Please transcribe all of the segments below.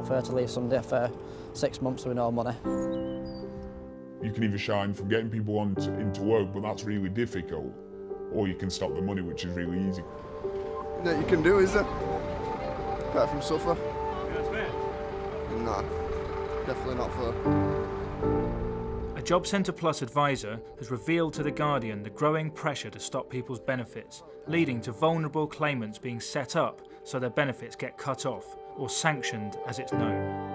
fair to leave somebody for 6 months with no money. You can either shine from getting people into work, but that's really difficult, or you can stop the money, which is really easy. That you can do, is it? Apart from suffer. That's fair. Nah, definitely not fair. A Jobcentre Plus advisor has revealed to The Guardian the growing pressure to stop people's benefits, leading to vulnerable claimants being set up so their benefits get cut off, or sanctioned as it's known.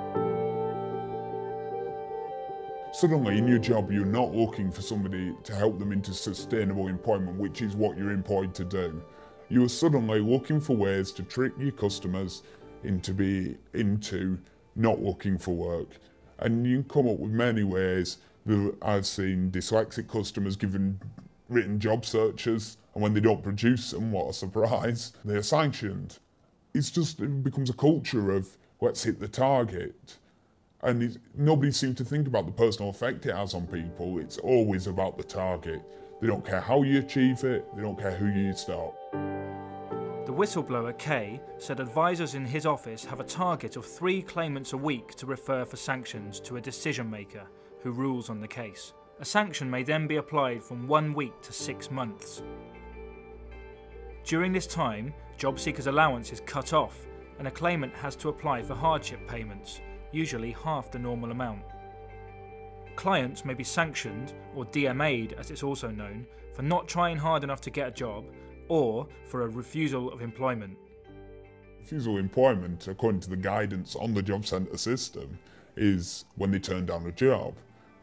Suddenly in your job you're not looking for somebody to help them into sustainable employment, which is what you're employed to do. You're suddenly looking for ways to trick your customers into not looking for work. And you can come up with many ways. I've seen dyslexic customers given written job searches, and when they don't produce them, what a surprise, they're sanctioned. It becomes a culture of let's hit the target. And nobody seems to think about the personal effect it has on people. It's always about the target. They don't care how you achieve it, they don't care who you stop. The whistleblower, Kay, said advisors in his office have a target of 3 claimants a week to refer for sanctions to a decision maker who rules on the case. A sanction may then be applied from 1 week to 6 months. During this time, job seekers' allowance is cut off and a claimant has to apply for hardship payments, usually half the normal amount. Clients may be sanctioned, or DMA'd as it's also known, for not trying hard enough to get a job, or for a refusal of employment. Refusal of employment, according to the guidance on the Jobcentre system, is when they turn down a job.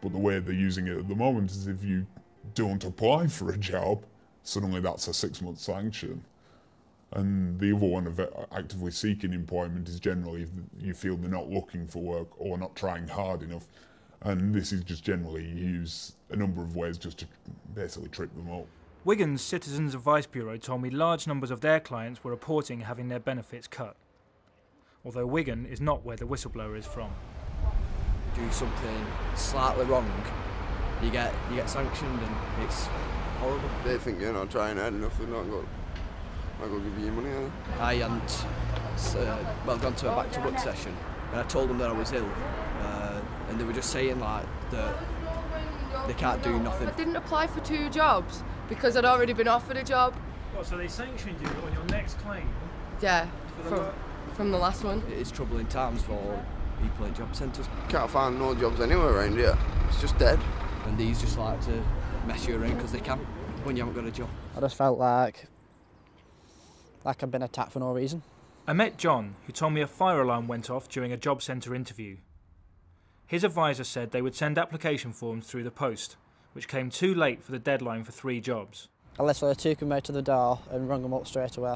But the way they're using it at the moment is if you don't apply for a job, suddenly that's a 6-month sanction. And the other one of actively seeking employment is generally if you feel they're not looking for work or not trying hard enough. And this is just generally used a number of ways just to basically trip them up. Wigan's Citizens Advice Bureau told me large numbers of their clients were reporting having their benefits cut. Although Wigan is not where the whistleblower is from. Do something slightly wrong, you get sanctioned, and it's horrible. They think you're not trying hard enough, they're not going to give you your money, are they? I hadn't gone to a back to work session, and I told them that I was ill, and they were just saying like that they can't do nothing. I didn't apply for 2 jobs because I'd already been offered a job. What, so they sanctioned you on your next claim? Yeah, from the last one. It is troubling times for people in job centres. Can't find no jobs anywhere around here, it's just dead. And these just like to mess you around because they can, when you haven't got a job. I just felt like I'd been attacked for no reason. I met John, who told me a fire alarm went off during a Jobcentre interview. His advisor said they would send application forms through the post, which came too late for the deadline for 3 jobs. I literally took them out to the door and rung them up straight away.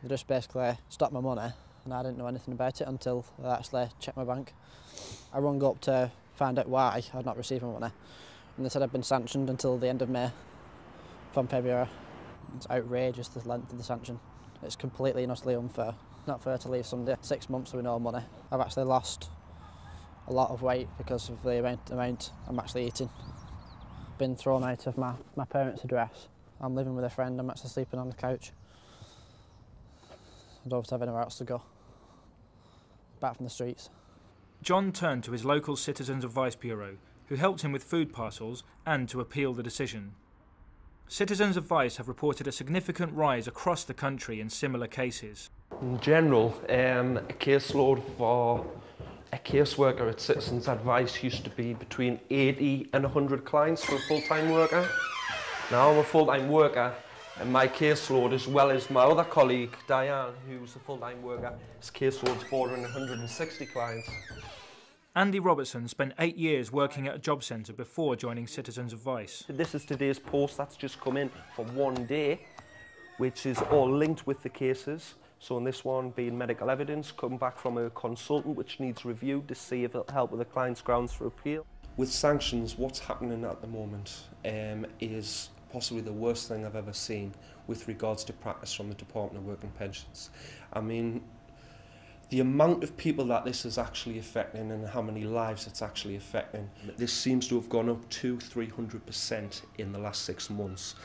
They just basically stopped my money, and I didn't know anything about it until I actually checked my bank. I rung up to find out why I'd not received my money, and they said I'd been sanctioned until the end of May from February. It's outrageous, the length of the sanction. It's completely and utterly unfair. Not fair to leave somebody 6 months with no money. I've actually lost a lot of weight because of the amount I'm actually eating. Been thrown out of my parents' address. I'm living with a friend, I'm actually sleeping on the couch. I don't have anywhere else to go, back from the streets. John turned to his local Citizens Advice Bureau, who helped him with food parcels and to appeal the decision. Citizens Advice have reported a significant rise across the country in similar cases. In general, a caseload for a caseworker at Citizens Advice used to be between 80 and 100 clients for a full-time worker. Now I'm a full-time worker, and my caseload, as well as my other colleague, Diane, who's a full-time worker, his caseload's bordering 160 clients. Andy Robertson spent 8 years working at a job centre before joining Citizens Advice. This is today's post that's just come in for one day, which is all linked with the cases. So in this one being medical evidence, come back from a consultant which needs review to see if it'll help with the client's grounds for appeal. With sanctions, what's happening at the moment is possibly the worst thing I've ever seen with regards to practice from the Department of Work and Pensions. I mean, the amount of people that this is actually affecting and how many lives it's actually affecting, this seems to have gone up 200–300% in the last 6 months.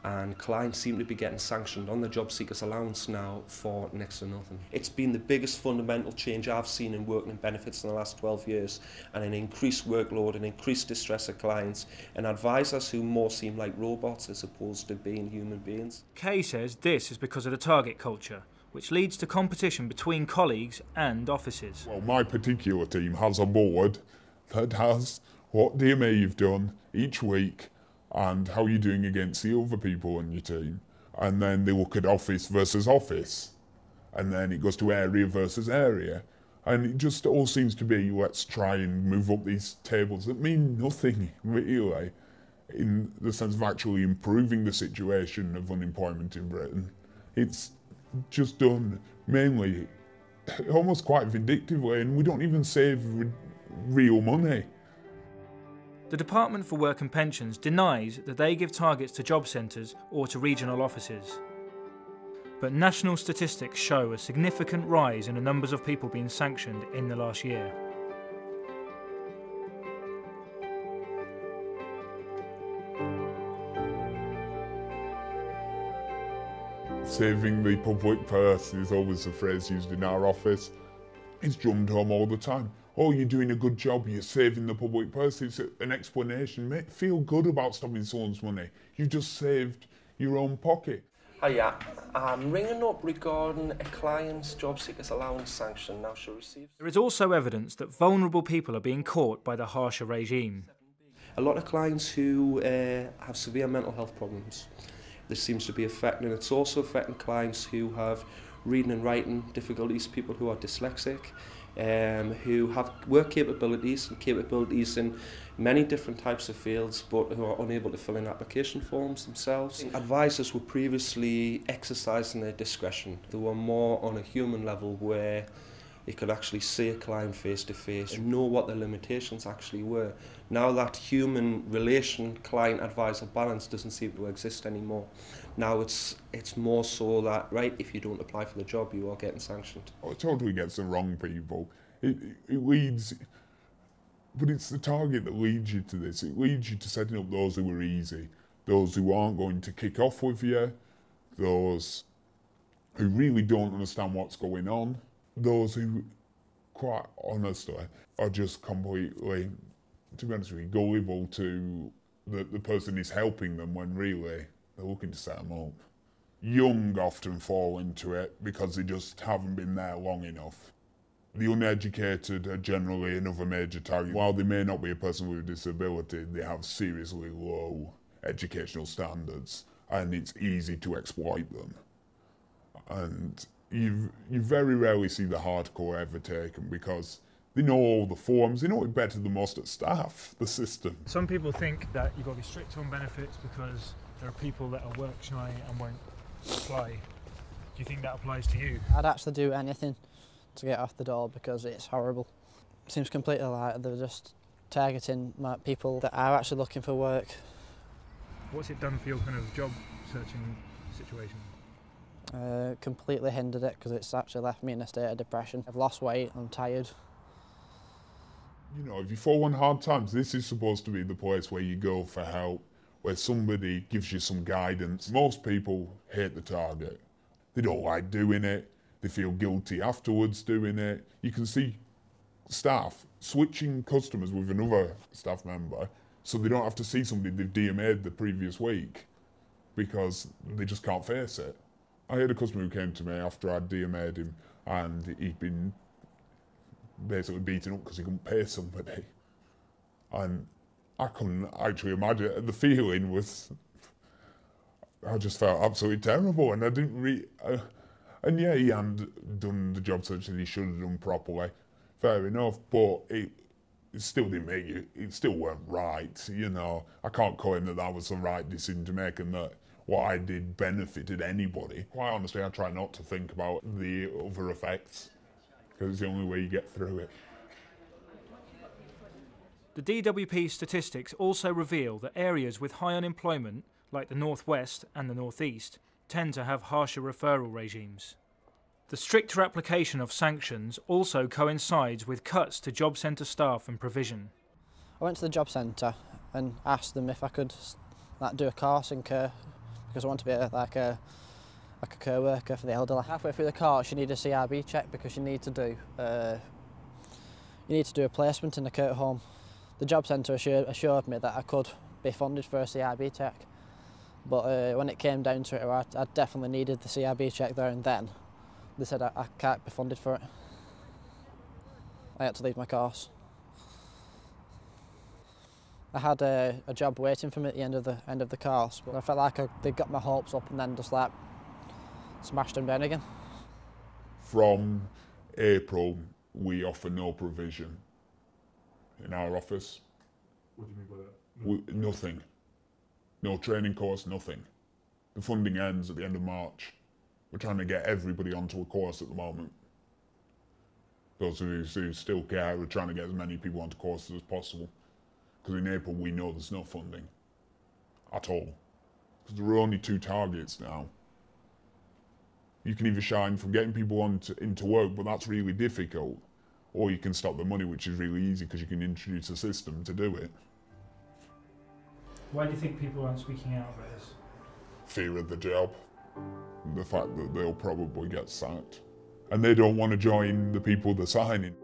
and clients seem to be getting sanctioned on the job seekers allowance now for next to nothing. It's been the biggest fundamental change I've seen in working in benefits in the last 12 years, and an increased workload and increased distress of clients and advisors who more seem like robots as opposed to being human beings. Kay says this is because of the target culture, which leads to competition between colleagues and offices. Well, my particular team has a board that has what DMA you've done each week and how you're doing against the other people on your team. And then they look at office versus office. And then it goes to area versus area. And it just all seems to be, let's try and move up these tables that mean nothing, really, in the sense of actually improving the situation of unemployment in Britain. It's just done mainly almost quite vindictively, and we don't even save real money. The Department for Work and Pensions denies that they give targets to job centres or to regional offices. But national statistics show a significant rise in the numbers of people being sanctioned in the last year. Saving the public purse is always a phrase used in our office. It's drummed home all the time. Oh, you're doing a good job, you're saving the public purse. It's an explanation. Feel good about stopping someone's money. You've just saved your own pocket. Hiya, I'm ringing up regarding a client's job seekers allowance sanction now she received. There is also evidence that vulnerable people are being caught by the harsher regime. A lot of clients who have severe mental health problems. This seems to be affecting, and it's also affecting clients who have reading and writing difficulties, people who are dyslexic, who have work capabilities and capabilities in many different types of fields, but who are unable to fill in application forms themselves. Advisors were previously exercising their discretion. They were more on a human level where you could actually see a client face to face and know what their limitations actually were. Now that human relation, client-advisor balance doesn't seem to exist anymore. Now it's more so that, right, if you don't apply for the job, you are getting sanctioned. Oh, it totally gets the wrong people. It leads, but it's the target that leads you to this. It leads you to setting up those who are easy, those who aren't going to kick off with you, those who really don't understand what's going on, those who, quite honestly, are just completely, to be honest with you, gullible to the person who's helping them when really they're looking to set them up. Young often fall into it because they just haven't been there long enough. The uneducated are generally another major target. While they may not be a person with a disability, they have seriously low educational standards and it's easy to exploit them. And you very rarely see the hardcore ever taken because they know all the forms, they know it better than most of staff, the system. Some people think that you've got to be strict on benefits because there are people that are work shy and won't apply. Do you think that applies to you? I'd actually do anything to get off the door because it's horrible. It seems completely like they're just targeting people that are actually looking for work. What's it done for your kind of job searching situation? Completely hindered it because it's actually left me in a state of depression. I've lost weight, I'm tired. You know, if you fall on hard times, this is supposed to be the place where you go for help, where somebody gives you some guidance. Most people hate the target. They don't like doing it. They feel guilty afterwards doing it. You can see staff switching customers with another staff member so they don't have to see somebody they've DMA'd the previous week because they just can't face it. I had a customer who came to me after I'd DMA'd him and he'd been basically beaten up because he couldn't pay somebody. And I couldn't actually imagine it. The feeling was, I just felt absolutely terrible and I didn't and yeah, he hadn't done the job search that he should have done properly, fair enough, but it still didn't make you, it still weren't right, you know. I can't claim that that was the right decision to make and that what I did benefited anybody. Quite honestly, I try not to think about the other effects because it's the only way you get through it. The DWP statistics also reveal that areas with high unemployment, like the North West and the North East, tend to have harsher referral regimes. The stricter application of sanctions also coincides with cuts to Jobcentre staff and provision. I went to the Jobcentre and asked them if I could do a course in care because I want to be like a co-worker for the elderly. Halfway through the course you need a CRB check because you need to do a placement in the care home. The Jobcentre assured me that I could be funded for a CRB check, but when it came down to it, I definitely needed the CRB check there and then. They said I can't be funded for it. I had to leave my course. I had a job waiting for me at the end of the course, but I felt like they got my hopes up and then just like smashed them down again. From April, we offer no provision in our office. What do you mean by that? Nothing. No training course, nothing. The funding ends at the end of March. We're trying to get everybody onto a course at the moment. Those who still care, we're trying to get as many people onto courses as possible. Because in April we know there's no funding at all. Because there are only 2 targets now. You can either shine from getting people into work, but that's really difficult, or you can stop the money, which is really easy because you can introduce a system to do it. Why do you think people aren't speaking out about this? Fear of the job, the fact that they'll probably get sacked, and they don't want to join the people they're signing.